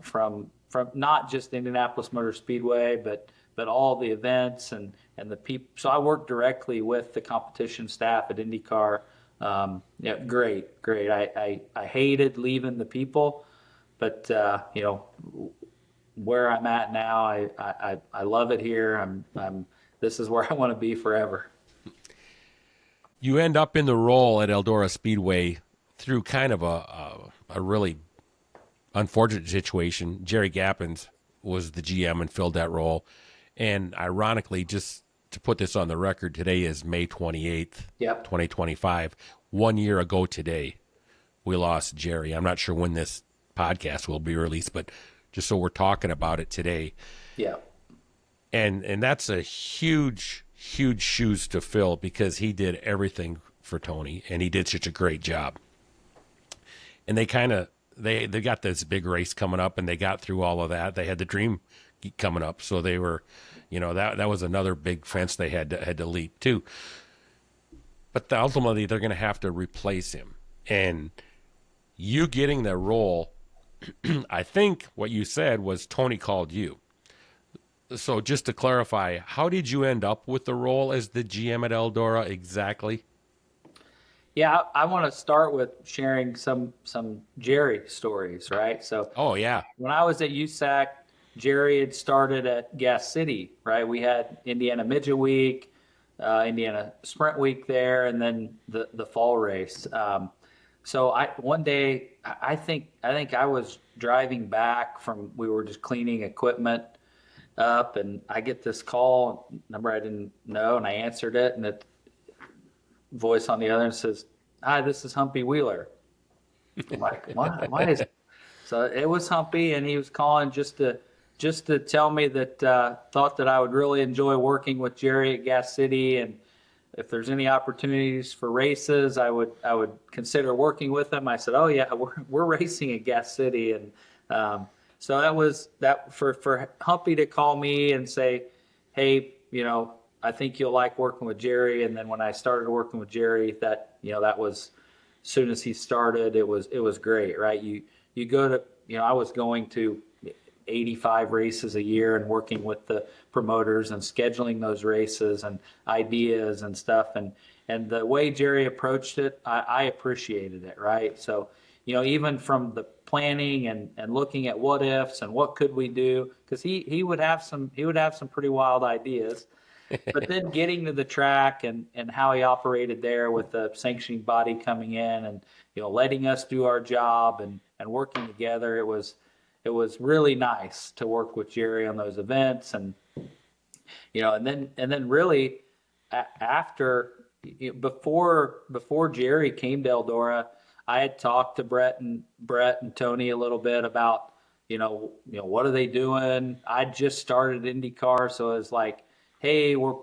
not just Indianapolis Motor Speedway, but all the events and the people. So I worked directly with the competition staff at IndyCar. Yeah, great. I hated leaving the people, but you know, where I'm at now, I love it here. This is where I want to be forever. You end up in the role at Eldora Speedway through kind of a really unfortunate situation. Jerry Gappins was the GM and filled that role. And ironically, just to put this on the record, today is May 28th, Yep. 2025. 1 year ago today, we lost Jerry. I'm not sure when this podcast will be released, but just so we're talking about it today. Yeah. And that's a huge shoes to fill, because he did everything for Tony, and he did such a great job. And they got this big race coming up, and they got through all of that. They had the Dream coming up, so they were, you know, that was another big fence they had to leap too. But ultimately, they're going to have to replace him, and You getting the role, I think what you said was Tony called you. So just to clarify, how did you end up with the role as the GM at Eldora exactly? Yeah, I want to start with sharing some Jerry stories, right? So Oh, yeah. when I was at USAC, Jerry had started at Gas City, right? We had Indiana Midget Week, Indiana Sprint Week there, and then the fall race. So I one day I think I was driving back from we were just cleaning equipment up, and I get this call number I didn't know, and I answered it, and the voice on the other end says, "Hi, this is Humpy Wheeler." I'm like, why is so it was Humpy, and he was calling just to tell me that thought that I would really enjoy working with Jerry at Gas City, and if there's any opportunities for races, I would consider working with him. I said, "Oh yeah, we're racing at Gas City," and so that was that for Humpy to call me and say, "Hey, I think you'll like working with Jerry." And then when I started working with Jerry, that was as soon as he started, it was great, right? You go to I was going to 85 races a year and working with the promoters and scheduling those races and ideas and stuff, and the way Jerry approached it, I appreciated it, right? So even from the planning and looking at what ifs and what could we do, because he would have some pretty wild ideas. But then getting to the track and how he operated there with the sanctioning body coming in and letting us do our job and working together, it was really nice to work with Jerry on those events. And then really after before Jerry came to Eldora, I had talked to Brett and Tony a little bit about what are they doing. I just started IndyCar, so it's like, hey, we're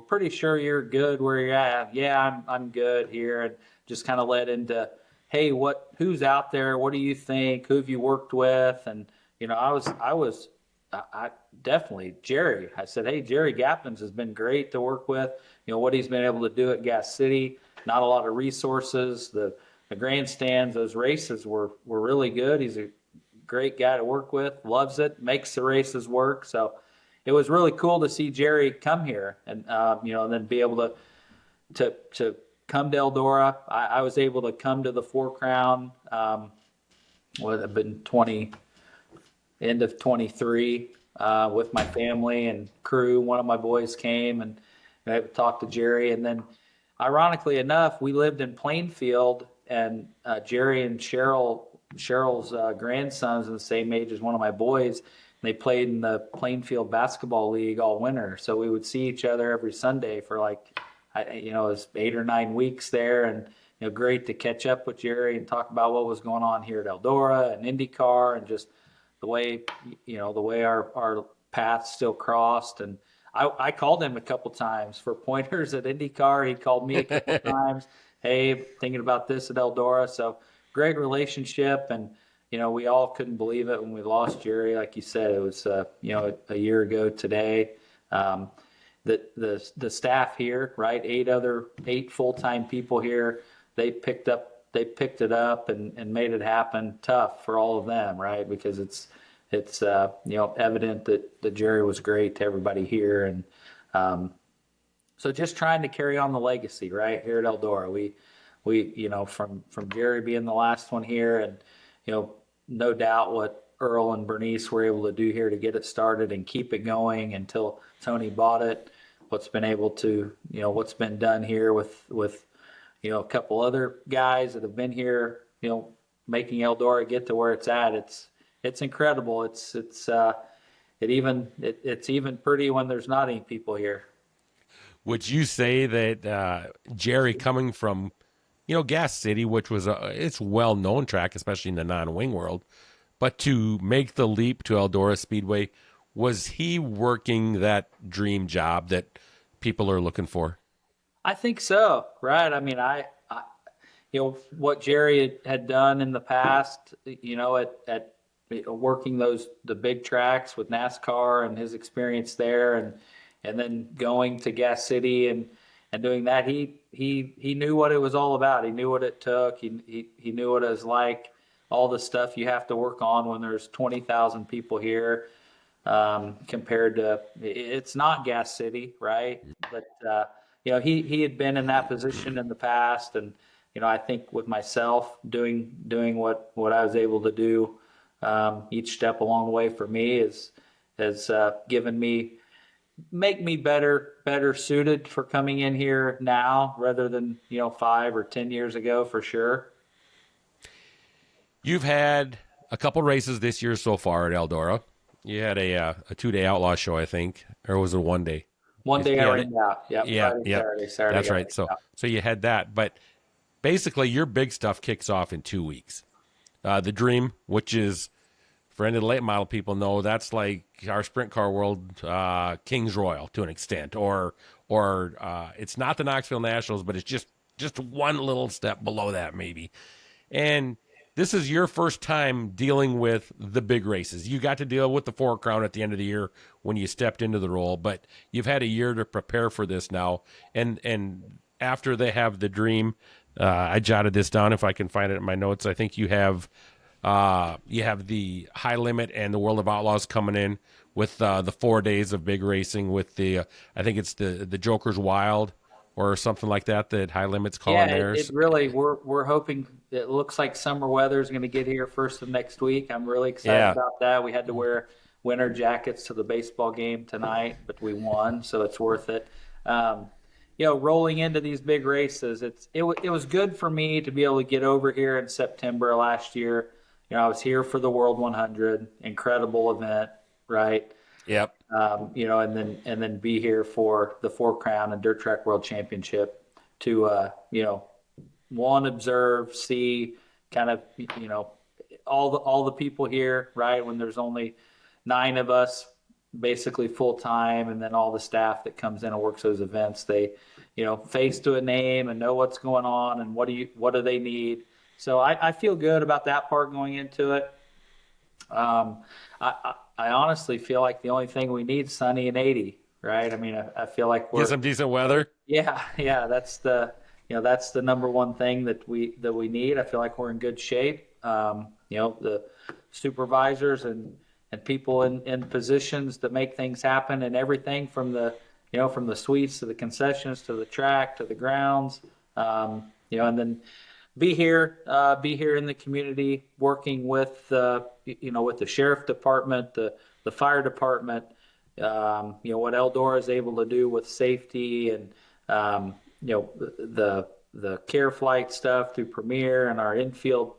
pretty sure you're good where you're at. Yeah, I'm good here, and just kind of led into, hey, who's out there? What do you think? Who have you worked with? And I definitely Jerry. I said, hey, Jerry Gappins has been great to work with. What he's been able to do at Gas City. Not a lot of resources. The grandstands, those races were really good. He's a great guy to work with. Loves it. Makes the races work. So it was really cool to see Jerry come here and and then be able to come to Eldora. I was able to come to the Four Crown. What have been end of 23 with my family and crew. One of my boys came and I talked to Jerry, and then ironically enough, we lived in Plainfield, and Jerry and Cheryl's grandsons are the same age as one of my boys. They played in the Plainfield Basketball League all winter, so we would see each other every Sunday for it was 8 or 9 weeks there, and great to catch up with Jerry and talk about what was going on here at Eldora and IndyCar, and just the way our paths still crossed. And I called him a couple times for pointers at IndyCar. He called me a couple times. Hey, thinking about this at Eldora. So great relationship, and we all couldn't believe it when we lost Jerry. Like you said, it was a year ago today. The staff here, right? 8 full-time people here. They picked it up and made it happen. Tough for all of them, right? Because it's evident that Jerry was great to everybody here, and so just trying to carry on the legacy right here at Eldora. We from Jerry being the last one here, and no doubt what Earl and Bernice were able to do here to get it started and keep it going until Tony bought it. What's been done here with a couple other guys that have been here, making Eldora get to where it's at. It's incredible. It's even pretty when there's not any people here. Would you say that Jerry coming from, Gas City, which was it's well-known track, especially in the non-wing world, but to make the leap to Eldora Speedway, was he working that dream job that people are looking for? I think so, right? I mean, I what Jerry had done in the past, at working the big tracks with NASCAR and his experience there, and then going to Gas City doing that, he knew what it was all about. He knew what it took. He knew what it was like, all the stuff you have to work on when there's 20,000 people here, compared to, it's not Gas City, right? But, he had been in that position in the past. And, I think with myself doing what I was able to do, each step along the way for me has given me, make me better suited for coming in here now rather than 5 or 10 years ago, for sure. You've had a couple races this year so far at Eldora. You had a 2-day outlaw show, I think, or was it 1 day? One day I rained out. Yep. Yeah, Friday, yeah, Saturday. that's right. So you had that, but basically your big stuff kicks off in 2 weeks. The Dream, which is, for any of the late model people know, that's like our sprint car world, King's Royal to an extent, or it's not the Knoxville Nationals, but it's just one little step below that maybe. And this is your first time dealing with the big races. You got to deal with the Four Crown at the end of the year when you stepped into the role, but you've had a year to prepare for this now. And after they have the Dream, I jotted this down if I can find it in my notes. I think you have the High Limit and the World of Outlaws coming in with the 4 days of big racing with the I think it's the Joker's Wild or something like that High Limit's calling theirs. It really, we're hoping, it looks like summer weather is going to get here first of next week. I'm really excited about that. We had to wear winter jackets to the baseball game tonight, but we won, so it's worth it. Rolling into these big races, it was good for me to be able to get over here in September last year. I was here for the World 100, incredible event, right? Yep. And then be here for the Four Crown and Dirt Track World Championship to, observe, see, kind of, all the people here, right? When there's only 9 of us, basically full time, and then all the staff that comes in and works those events, they, face to a name and know what's going on and what do they need. So I feel good about that part going into it. I honestly feel like the only thing we need is sunny and 80, right? I mean, I feel like we're get some decent weather. Yeah. That's the number one thing that we need. I feel like we're in good shape. The supervisors and people in positions that make things happen, and everything from the suites to the concessions to the track to the grounds, and then be here in the community, working with with the sheriff department, the fire department, what Eldora is able to do with safety and the care flight stuff through Premier and our infield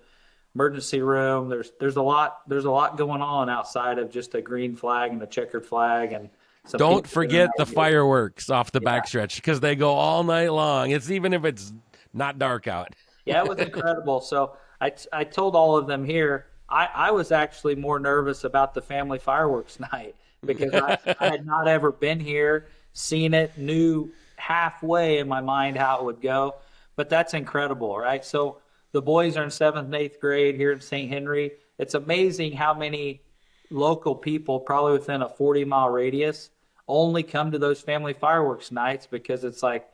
emergency room. There's a lot going on outside of just a green flag and a checkered flag. And don't forget the fireworks off the backstretch, because they go all night long. It's even if it's not dark out. Yeah, it was incredible. So I told all of them here, I was actually more nervous about the family fireworks night because I had not ever been here, seen it, knew halfway in my mind how it would go. But that's incredible, right? So the boys are in 7th and 8th grade here in St. Henry. It's amazing how many local people, probably within a 40-mile radius, only come to those family fireworks nights because it's like,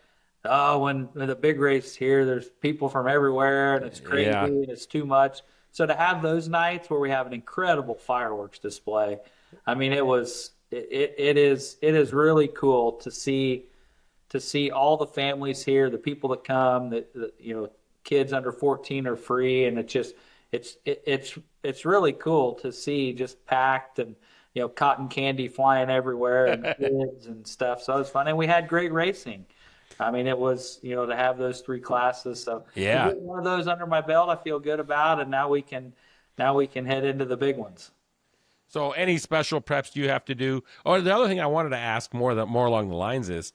oh, when the big race here, there's people from everywhere and it's crazy and it's too much. So to have those nights where we have an incredible fireworks display, I mean, it is really cool to see all the families here, the people that come, that kids under 14 are free, and it's really cool to see, just packed and cotton candy flying everywhere and kids and stuff. So it was fun, and we had great racing. I mean, it was, to have those 3 classes. So to get one of those under my belt, I feel good about, and now we can head into the big ones. So any special preps do you have to do? Or the other thing I wanted to ask more along the lines is,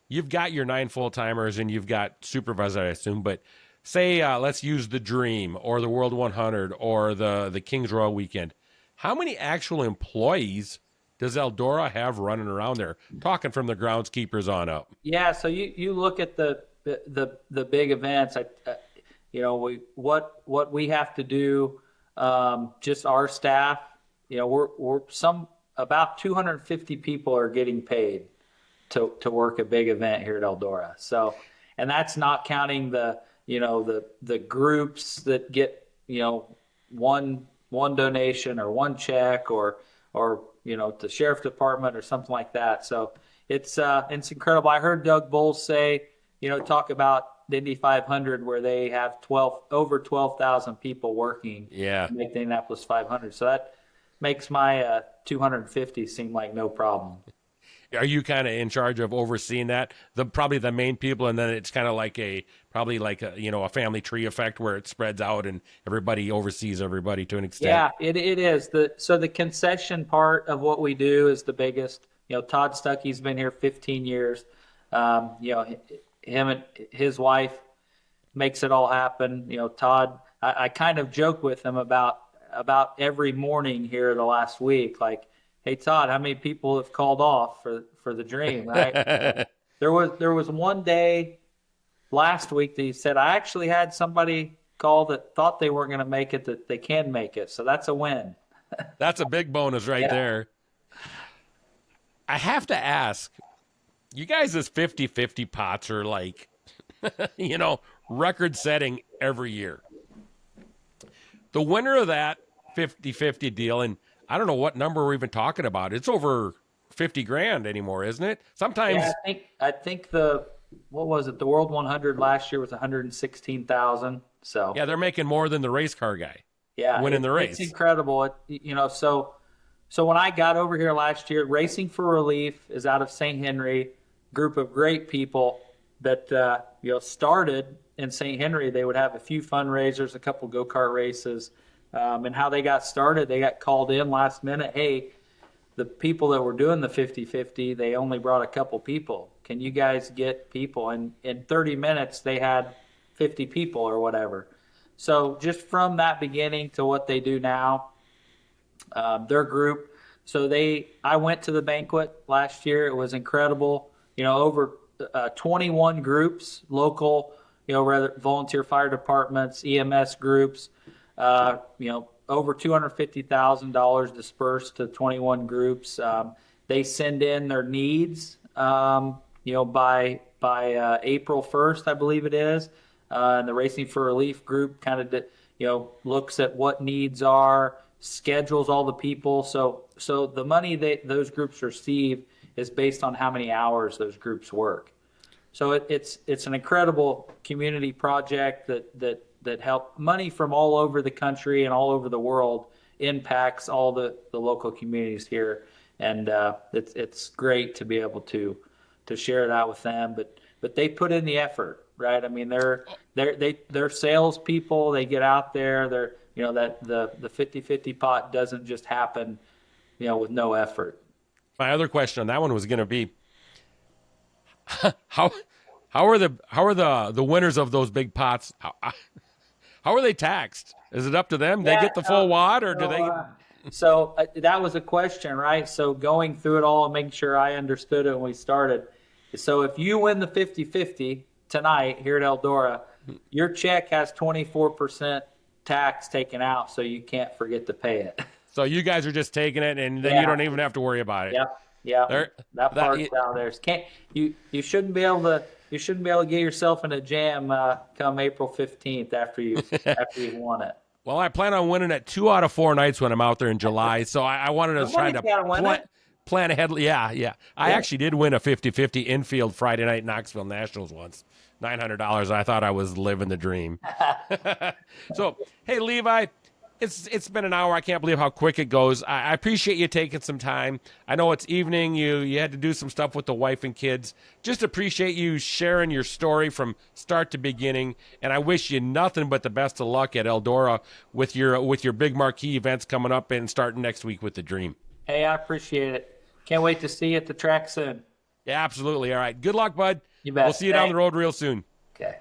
you've got your 9 full-timers and you've got supervisors, I assume, but say let's use the Dream or the World 100 or the King's Royal weekend. How many actual employees does Eldora have running around there, talking from the groundskeepers on up? Yeah, so you look at the big events. What we have to do, just our staff. We're about 250 people are getting paid to work a big event here at Eldora. So, and that's not counting the, the groups that get, one donation or one check or the sheriff department or something like that. So it's incredible. I heard Doug Bowles say, talk about the Indy 500 where they have over 12,000 people working Yeah. to make the Indianapolis 500. So that makes my 250 seem like no problem. Are you kind of in charge of overseeing that? Probably the main people, and then it's kind of like a family tree effect where it spreads out and everybody oversees everybody to an extent. Yeah, it is. So the concession part of what we do is the biggest. Todd Stuckey's been here 15 years. Him and his wife makes it all happen. Todd, I kind of joke with him about every morning here the last week, like, hey Todd, how many people have called off for the dream, right? There was one day last week that he said, I actually had somebody call that thought they weren't going to make it, that they can make it. So that's a win. That's a big bonus right there. I have to ask, you guys as 50-50 pots are like, record setting every year. The winner of that 50-50 deal, and I don't know what number we're even talking about. It's over 50 grand anymore, isn't it? Sometimes. Yeah, I think what was it? The World 100 last year was 116,000. So yeah, they're making more than the race car guy. Yeah, winning the race. It's incredible. So when I got over here last year, Racing for Relief is out of St. Henry, group of great people that started in St. Henry. They would have a few fundraisers, a couple go-kart races. And how they got started, they got called in last minute. Hey, the people that were doing the 50-50, they only brought a couple people. Can you guys get people? And in 30 minutes, they had 50 people or whatever. So just from that beginning to what they do now, their group. So I went to the banquet last year. It was incredible. Over 21 groups, local, volunteer fire departments, EMS groups. Over $250,000 dispersed to 21 groups. They send in their needs, by April 1st, I believe it is. And the Racing for Relief group kind of, looks at what needs are, schedules all the people. So the money those groups receive is based on how many hours those groups work. So it's an incredible community project that help money from all over the country and all over the world impacts all the local communities here. And it's great to be able to share that with them. But they put in the effort, right? I mean, they're salespeople. They get out there. They're that the 50-50 pot doesn't just happen, with no effort. My other question on that one was going to be, how are the winners of those big pots? How are they taxed? Is it up to them? They get the full wad, or do they? So that was a question, right? So going through it all and making sure I understood it when we started. So if you win the 50-50 tonight here at Eldora, your check has 24% tax taken out, so you can't forget to pay it. So you guys are just taking it, and then you don't even have to worry about it. Yeah. That part's down there. You shouldn't be able to. You shouldn't be able to get yourself in a jam come April 15th after you've won it. Well, I plan on winning it 2 out of 4 nights when I'm out there in July. So I wanted to try to plan ahead. Yeah. I actually did win a 50-50 infield Friday night Knoxville Nationals once. $900. I thought I was living the dream. So, hey, Levi, it's been an hour. I can't believe how quick it goes. I appreciate you taking some time. I know it's evening. You had to do some stuff with the wife and kids. Just appreciate you sharing your story from start to beginning. And I wish you nothing but the best of luck at Eldora with your big marquee events coming up and starting next week with the Dream. Hey, I appreciate it. Can't wait to see you at the track soon. Yeah, absolutely. All right. Good luck, bud. You bet. We'll see you down the road real soon. Okay.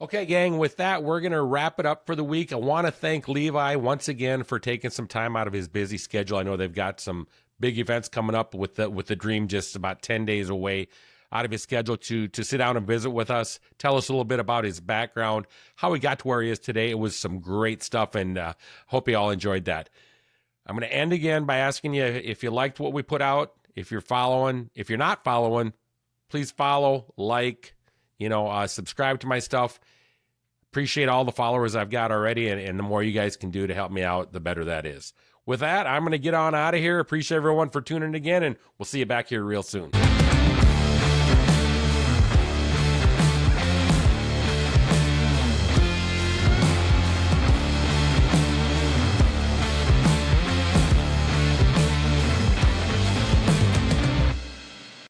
Okay, gang, with that, we're going to wrap it up for the week. I want to thank Levi once again for taking some time out of his busy schedule. I know they've got some big events coming up with the Dream just about 10 days away out of his schedule to sit down and visit with us, tell us a little bit about his background, how he got to where he is today. It was some great stuff, and hope you all enjoyed that. I'm going to end again by asking you if you liked what we put out, if you're following. If you're not following, please follow, like, subscribe to my stuff. Appreciate all the followers I've got already, and the more you guys can do to help me out, the better that is. With that, I'm going to get on out of here. Appreciate everyone for tuning in again, and we'll see you back here real soon.